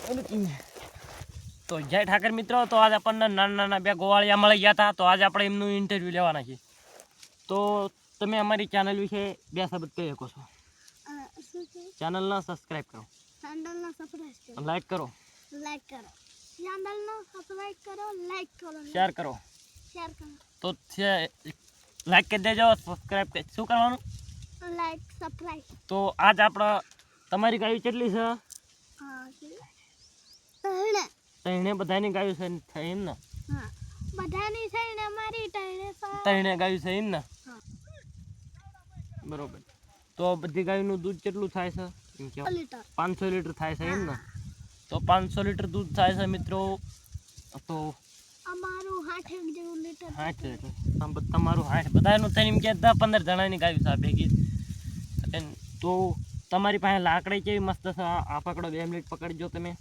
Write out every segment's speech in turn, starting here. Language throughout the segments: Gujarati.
તો જય ઠાકર મિત્રો, તો આજે આપણને નાના નાના બે ગોવાળિયા મળી ગયા હતા, તો આજે આપણે એમનું ઇન્ટરવ્યૂ લેવાના છે. તો તમે અમારી ચેનલ વિશે બે શબ્દ કહી શકો છો. ચેનલને સબસ્ક્રાઈબ કરો, લાઈક કરો, શેર કરો. તો લાઈક કરી દેજો, સબસ્ક્રાઈબ શું કરવાનું? Like subscribe. તો આજ આપણે તમારી ગાયું કેટલી છે? તઈને બધાની ગાયું છે થઈ એમ ને? બધાની છે ને અમારી તઈને ગાયું છે એમ ને? બરોબર. તો બધી ગાયનું દૂધ કેટલું થાય છે? એમ કે 500 લીટર થાય છે એમ ને? તો 500 લીટર દૂધ થાય છે મિત્રો. તો અમારું 60 જેવું લીટર. 60 લીટર તમારું 60 બધાનું થઈને એમ કે 10-15 જણાની ગાયું છે ભેગી. તો તમારી પાસે લાકડી કેવી મસ્ત છે. આ પકડો, 2 મિનિટ પકડજો તમે.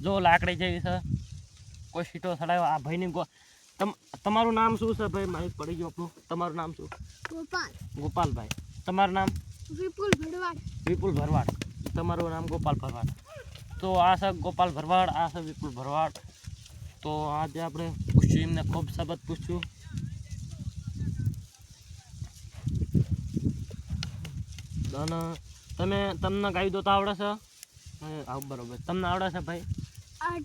જો લાકડી જેવી છે, કોઈ સીટો ચડાવ્યો. આ ભાઈની તમારું નામ શું છે ભાઈ? માહિતી પડી ગયો આપણું. તમારું નામ શું? ગોપાલ. ગોપાલભાઈ. તમારું નામ? વિપુલ ભરવાડ. વિપુલ ભરવાડ. તમારું નામ ગોપાલ ભરવાડ. તો આ છે ગોપાલ ભરવાડ, આ છે વિપુલ ભરવાડ. તો આજે આપણે પૂછ્યું એમને, ખૂબ શબ્દ પૂછ્યું. અને તમને ગાયું દોતા આવડે છે? હા બરોબર. તમને આવડે છે ભાઈ? હા,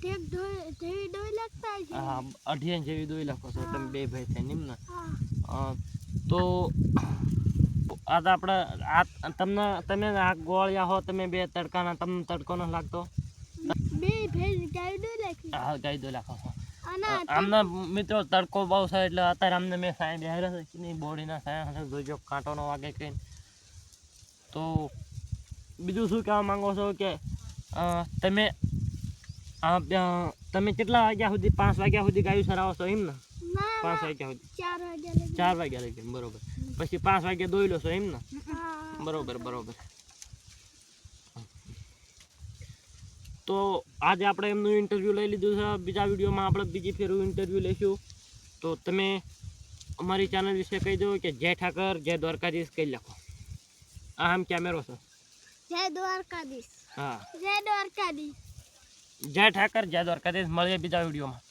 18 જેવી દોઈ લખો છો તમે બે ભાઈ થઈને એમ ને? તો આજે આપણે તમે આ ગોળિયા હો, તમે બે તડકાના, તમને તડકો ન લાગતો? હા, ગાય દો લાખો છો. આમને મિત્રો તડકો બહુ છે એટલે અત્યારે અમને મેં સાંઈ બેહાર્યા છે કે નહીં, બોડીના સાયા જોજો કાંટો ન વાગે કઈ. તો બીજું શું કહેવા માંગો છો કે તમે કેટલા વાગ્યા સુધી? 5 વાગ્યા સુધી ગાયું સરાવો છો એમ ને? 5 વાગ્યા સુધી? 4 વાગ્યા લગી. બરોબર. પછી 5 વાગ્યા દોઈ લો છો એમ ને? બરોબર બરોબર. તો આજે આપણે એમનું ઇન્ટરવ્યૂ લઈ લીધું છે. બીજા વિડીયોમાં આપણે બીજી ફેર ઇન્ટરવ્યૂ લઈશું. તો તમે અમારી ચેનલ વિશે કહી દો કે જય ઠાકર, જય દ્વારકાધીશ કહી લખો. આમ કેમેરો છે. જય દ્વારકાધીશ. હા, જય દ્વારકાધીશ. જય ઠાકર, જય દ્વારકાધીશ. મળીએ બીજા વિડીયોમાં.